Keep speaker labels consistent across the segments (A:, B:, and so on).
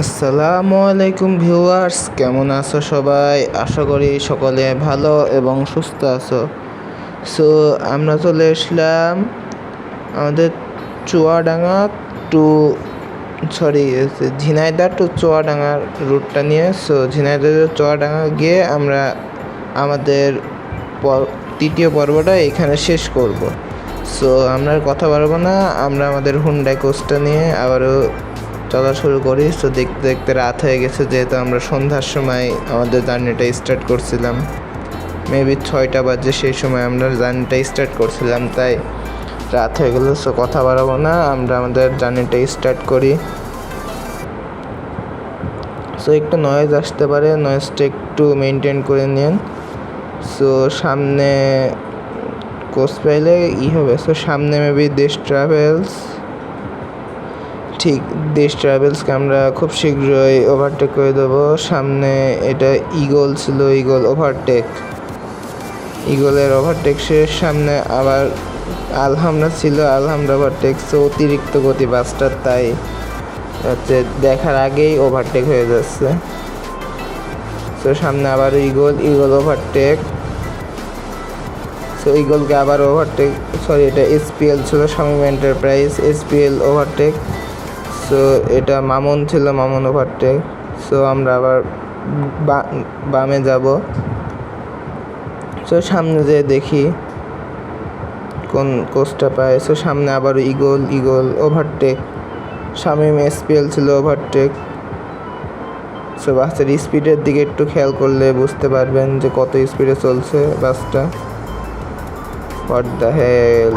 A: আসসালামু আলাইকুম ভিউয়ার্স, কেমন আছো সবাই? আশা করি সকলে ভালো এবং সুস্থ আছো। সো আমরা চলে আসলাম আমাদের চুয়াডাঙ্গা টু ঝিনাইদহ টু চুয়াডাঙ্গার রুটটা নিয়ে। সো ঝিনাইদহ চুয়াডাঙ্গা গিয়ে আমরা আমাদের তৃতীয় পর্বটা এখানে শেষ করব। সো আমরা কথা বলবো না, আমরা আমাদের হুন্ডাই কোচটা নিয়ে আবারও চলা শুরু করি। সো দেখতে দেখতে রাত হয়ে গেছে, যেহেতু আমরা সন্ধ্যার সময় আমাদের জার্নিটা স্টার্ট করছিলাম, মেবি 6টা বাজে সেই সময় আমরা জার্নিটা স্টার্ট করছিলাম, তাই রাত হয়ে গেল। সো কথা বাড়াবো না, আমরা আমাদের জার্নিটা স্টার্ট করি। সো একটু নয়েজ আসতে পারে, নয়েজটা একটু মেনটেন করে নিন। সো সামনে কোচ পাইলে হবে। সো সামনে মেবি দেশ ট্রাভেলস, ঠিক দেশ ট্রাভেলসকে আমরা খুব শীঘ্রই ওভারটেক করে দেবো। সামনে এটা ইগল ছিল, ইগল ওভারটেক, ইগলের ওভারটেক শেষ। সামনে আবার আলহামরা ছিল, আলহামরা ওভারটেক। সো অতিরিক্ত গতি বাসটার, তাই হচ্ছে দেখার আগেই ওভারটেক হয়ে যাচ্ছে। সো সামনে আবার ইগল, ইগল ওভারটেক। সো ইগলকে আবার ওভারটেক, সরি এটা এসপিএল ছিল, Shamim enterprise, SPL overtake. So এটা মামুন ছিল, মামুন ওভারটেক। সো আমরা আবার বামে যাব। সো সামনে যেয়ে দেখি কোন কোচটা পায়। সো সামনে আবার eagle, eagle overtake, Shamim SPL ছিল ওভারটেক। সো বাসের স্পিডের দিকে একটু খেয়াল করলে বুঝতে পারবেন যে কত স্পিডে চলছে বাসটা। হোয়াট দ্য হেল,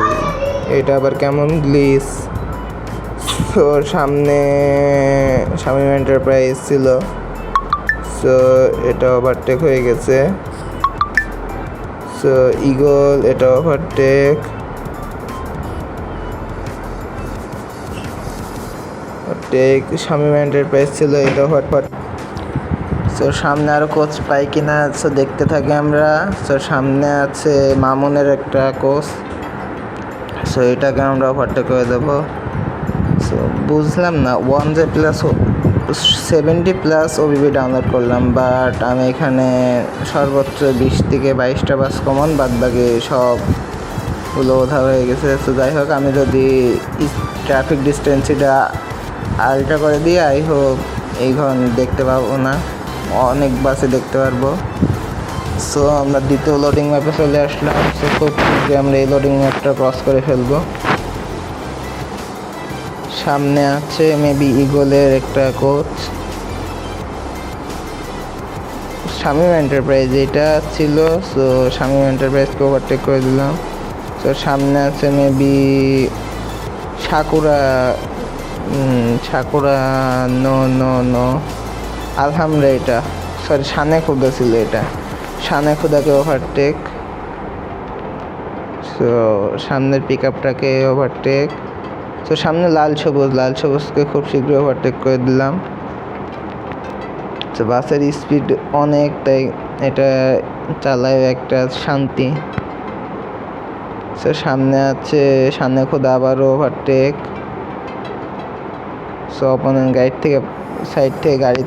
A: এটা আবার কেমন গ্লিচ। সো সামনে শামীম এন্টারপ্রাইজ ছিল, সো এটা ওভারটেক হয়ে গেছে। সো ইগল, এটা ওভারটেক, শামীম এন্টারপ্রাইজ ছিল, এটা ওভারটেক। সো সামনে আরও কোচ পাই কিনা, সো দেখতে থাকি আমরা। সো সামনে আছে মামুনের একটা কোচ, সো এটাকে আমরা ওভারটেক করে দেবো। সো বুঝলাম না, 1J+70+ ওবিবি ডাউনলোড করলাম, বাট আমি এখানে সর্বোচ্চ 20 থেকে 22টা বাস কমন, বাদ বাকি সবগুলো ওঠা হয়ে গেছে। তো যাই হোক, আমি যদি ট্রাফিক ডিস্টেন্সিটা আলট্রা করে দিই, আই হোপ এই ধরনের দেখতে পাবো না, অনেক বাসে দেখতে পারবো। সো আমরা দ্বিতীয় লোডিং ম্যাপে চলে আসলাম। সো খুব শীঘ্রই আমরা এই লোডিং ম্যাপটা ক্রস করে ফেলবো। সামনে আছে মেবি ইগলের একটা কোচ, শামীম এন্টারপ্রাইজ এটা ছিল। সো শামীম এন্টারপ্রাইজকে ওভারটেক করে দিলাম। সো সামনে আছে maybe Sakura, Sakura, no no no, Alhamra, এটা সরি শানে খুদা ছিল, এটা শানে খুদাকে ওভারটেক। সো সামনের পিক আপটাকে ওভারটেক। তো সামনে লাল সবুজ, লাল সবুজকে খুব শীঘ্রই ওভারটেক করে দিলাম। তো বাসের স্পিড অনেক, তাই এটা চালায় একটা শান্তি। সো সামনে আছে সামনে খোদা, আবারও ওভারটেক। সো অপোনেন্ট সাইড থেকে গাড়ি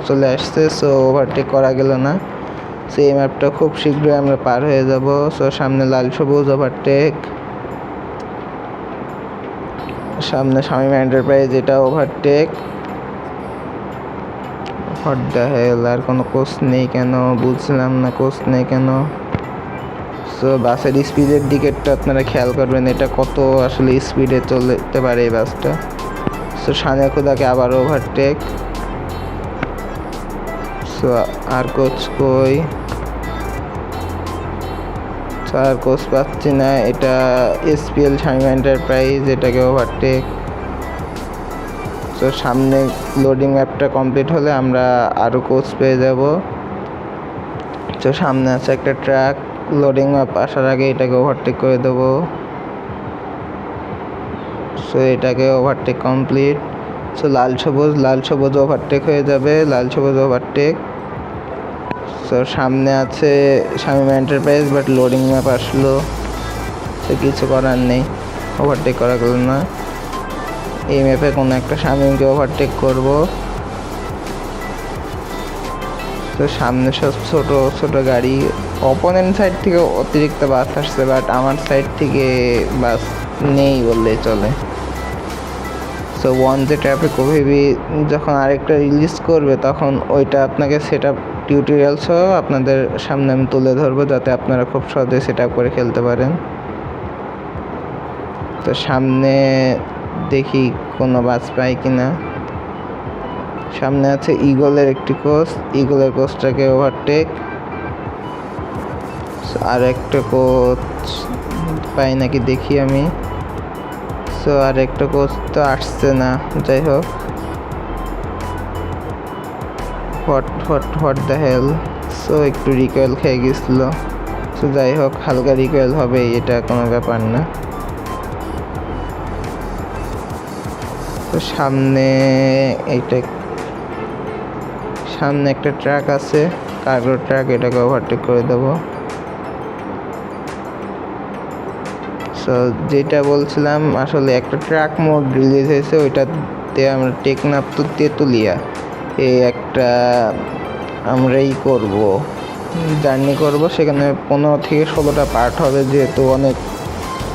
A: চলে আসছে, সো ওভারটেক করা গেল না। সো এই ম্যাপটা খুব শীঘ্রই আমরা পার হয়ে যাব। সো সামনে লাল সবুজ ওভারটেক, সামনে শামীম এন্টারপ্রাইজ, এটা ওভারটেক। হোয়াট দ্য হেল, আর কোনো কোচ নেই কেন, বুঝলাম না কোচ নেই কেন। সো বাসের স্পিডের দিকেরটা আপনারা খেয়াল করবেন, এটা কত আসলে স্পিডে চলতে পারে এই বাসটা। সো শানে খুদাকে আবার ওভারটেক। সো আর কোচ কই, আর কোচ পাচ্ছি না, এটা এসপিএল শামীম এন্টারপ্রাইজ, এটাকে ওভারটেক। তো সামনে লোডিং ম্যাপটা কমপ্লিট হলে আমরা আরও কোচ পেয়ে যাব। তো সামনে আছে একটা ট্রাক, লোডিং ম্যাপ আসার আগে এটাকে ওভারটেক করে দেবো। সো এটাকে ওভারটেক কমপ্লিট। সো লাল সবুজ, লাল সবুজ ওভারটেক হয়ে যাবে, লাল সবুজ ওভারটেক। সো সামনে আছে Shamim enterprise, but loading map আসলো, সে কিছু করার নেই, ওভারটেক করা গেল না। এই ম্যাপে কোনো একটা শামীমকে ওভারটেক করব। তো সামনে সব ছোট ছোট গাড়ি, অপোনেন্ট সাইড থেকে অতিরিক্ত বাস আসছে, বাট আমার সাইড থেকে বাস নেই বললেই চলে। সো ওয়ান যে ট্রাফিক ওভিবি যখন আরেকটা রিলিজ করবে তখন ওইটা আপনাকে সেট আপ টিউটোরিয়াল সহ আপনাদের সামনে আমি তুলে ধরবো, যাতে আপনারা খুব সহজে সেট আপ করে খেলতে পারেন। তো সামনে দেখি কোনো বাস পাই কিনা। সামনে আছে ইগলের একটি কোচ, ইগলের কোচটাকে ওভারটেক। আর একটা কোচ পাই নাকি দেখি আমি। সো আর একটা কোচ তো আসছে না, যাই হোক। What the hell. সো একটু রিকয়েল খেয়ে গেছিলো। সো যাই হোক, হালকা রিকয়েল হবে, এটা কোনো ব্যাপার না। তো সামনে একটা ট্রাক আছে, কার্গো ট্রাক, এটাকে ওভারটেক করে দেবো। সো যেটা বলছিলাম, আসলে একটা ট্রাক মোড রিলিজ হয়েছে, ওইটাতে আমরা টেকনাফ টু তেঁতুলিয়া এই একটা আমরা জার্নি করব। সেখানে 15 থেকে 16টা পার্ট হবে, যেহেতু অনেক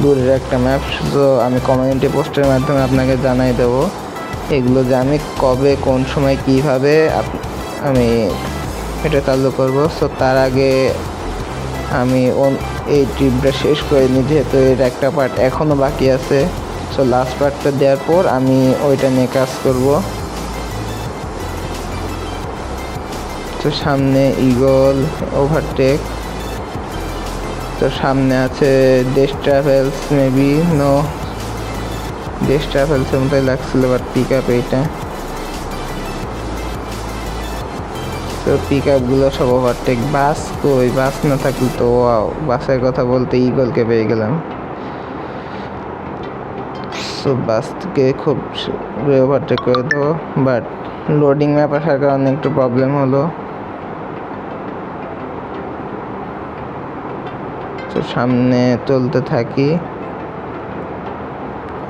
A: দূরের একটা ম্যাপ। তো আমি কমিউনিটি পোস্টের মাধ্যমে আপনাকে জানাই দেবো এগুলো, যে আমি কবে কোন সময় কীভাবে আমি এটা চালু করব। সো তার আগে আমি এই ট্রিপটা শেষ করে নিই, যেহেতু এর একটা পার্ট এখনও বাকি আছে। সো লাস্ট পার্টটা দেওয়ার পর আমি ওইটা নিয়ে কাজ করব। তো সামনে ইগল ওভারটেক। তো সামনে আছে দেশ ট্রাভেলস, মেবি নো, দেশ ট্রাভেলসের মতোই লাগছিল, বাট পিক আপ এইটা। তো পিক আপগুলো সব ওভারটেক। বাস কই, বাস না থাকলে তো বাসের কথা বলতে ইগলকে পেয়ে গেলাম। সো বাসকে খুব ওভারটেক করে দেবো, বাট লোডিং ম্যাপ আসার কারণে একটু প্রবলেম হলো। তো সামনে চলতে থাকি,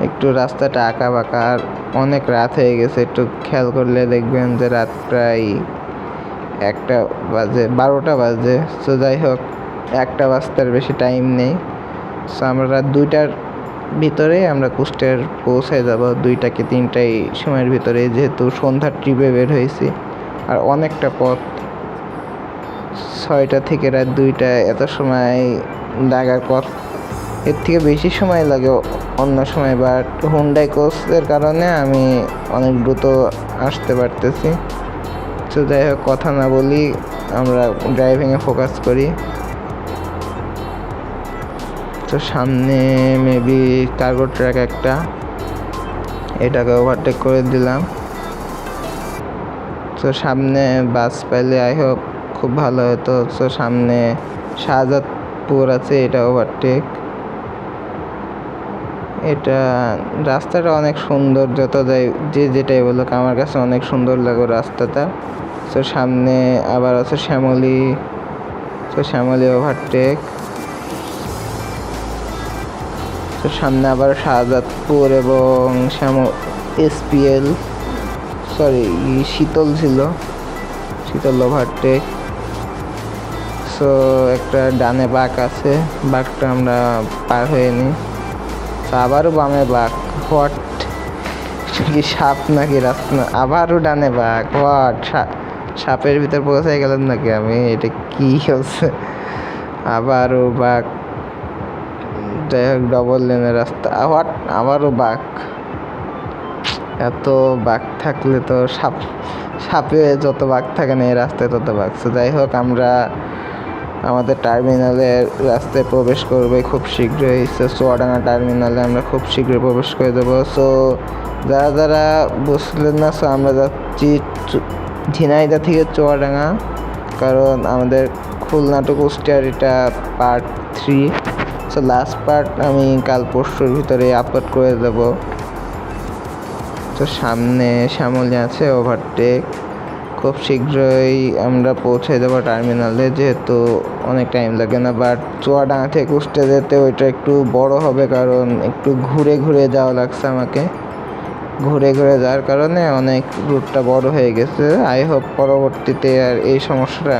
A: একটু রাস্তাটা আঁকা বাঁকা, আর অনেক রাত হয়ে গেছে। একটু খেয়াল করলে দেখবেন যে রাত প্রায় 1টা বাজে, 12টা বাজে। সো যাই হোক, 1টা বাজতে আর বেশি টাইম নেই। সো আমরা রাত 2টার ভিতরে আমরা কুষ্টিয়ার পৌঁছায় যাব, 2টা কি 3টাই সময়ের ভিতরে, যেহেতু সন্ধ্যার ট্রিপে বের হয়েছি। আর অনেকটা পথ, 6টা থেকে রাত 2টা, এত সময় লাগার পথ, এর থেকে বেশি সময় লাগে অন্য সময়। বাট হুন্ডাই কোচের কারণে আমি অনেক দ্রুত আসতে পারতেছি। তো যাই হোক, কথা না বলি, আমরা ড্রাইভিংয়ে ফোকাস করি। তো সামনে মেবি কার্গো ট্রাক একটা, এটাকে ওভারটেক করে দিলাম। তো সামনে বাস পাইলে আই হোপ খুব ভালো হতো। তো সামনে শাহজাদপুর আছে, এটা ওভারটেক। এটা রাস্তাটা অনেক সুন্দর, যেটাই বলুক, আমার কাছে অনেক সুন্দর লাগে রাস্তাটা। তো সামনে আবার আছে শ্যামলী, তো শ্যামলী ওভারটেক। তো সামনে আবার শাহজাদপুর এবং SPL, সরি শীতল ছিল, শীতল ওভারটেক। সো একটা ডানে বাঁক আছে, বাঁকটা আমরা পার হয়ে নিই। আবারও বামে বাঁক, হোয়াট, কি সাপ নাকি রাস্তা, আবারও ডানে বাঁক, হোয়াট, সাপের ভিতর পৌঁছাই গেলাম নাকি আমি, এটা কি হচ্ছে, আবারও বাঁক। যাই হোক, ডবল লেনের রাস্তা, হোয়াট, আবারও বাঁক। এত বাঁক থাকলে তো সাপে যত বাঁক থাকে না, এই রাস্তায় তত বাঁক। সো যাই হোক, আমরা আমাদের টার্মিনালের রাস্তায় প্রবেশ করবে খুব শীঘ্রই। সো চুয়াডাঙ্গা টার্মিনালে আমরা খুব শীঘ্রই প্রবেশ করে দেবো। সো যারা বুঝলেন না, সো আমরা যাচ্ছি ঝিনাইদহ থেকে চুয়াডাঙ্গা, কারণ আমাদের খুলনা টু কুষ্টিয়ার এটা পার্ট 3। সো লাস্ট পার্ট আমি কাল পরশুর ভিতরে আপলোড করে দেবো। তো সামনে শ্যামলী আছে ওভারটেক, খুব শীঘ্রই আমরা পৌঁছে দেবো টার্মিনালে, যেহেতু অনেক টাইম লাগে না। বাট চুয়াডাঙ্গা থেকে কুষ্টিয়া যেতে ওইটা একটু বড় হবে, কারণ একটু ঘুরে ঘুরে যাওয়া লাগছে আমাকে। ঘুরে ঘুরে যাওয়ার কারণে অনেক রুটটা বড় হয়ে গেছে। আই হোপ পরবর্তীতে আর এই সমস্যাটা,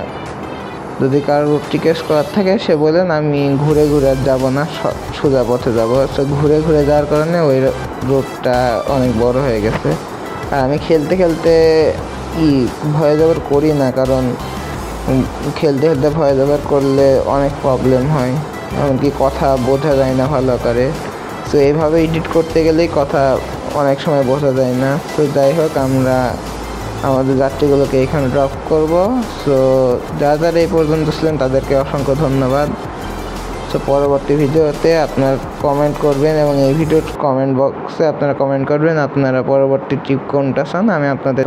A: যদি কারো রুট রিকোয়েস্ট করার থাকে সে বলেন, আমি ঘুরে ঘুরে আর যাবো না, সোজা পথে যাবো। তো ঘুরে ঘুরে যাওয়ার কারণে ওই রুটটা অনেক বড় হয়ে গেছে। আর আমি খেলতে খেলতে ভয় যাবার করি না, কারণ খেলতে খেলতে ভয় যাবার করলে অনেক প্রবলেম হয়, এমনকি কথা বোঝা যায় না ভালো করে। তো এইভাবে এডিট করতে গেলেই কথা অনেক সময় বোঝা যায় না। তো যাই হোক, আমরা আমাদের যাত্রীগুলোকে এখানে ড্রপ করব। সো যারা এই পর্যন্ত ছিলেন তাদেরকে অসংখ্য ধন্যবাদ। সো পরবর্তী ভিডিওতে আপনারা কমেন্ট করবেন এবং এই ভিডিওর কমেন্ট বক্সে আপনারা কমেন্ট করবেন আপনারা পরবর্তী ট্রিপ কোনটা চান, আমি আপনাদের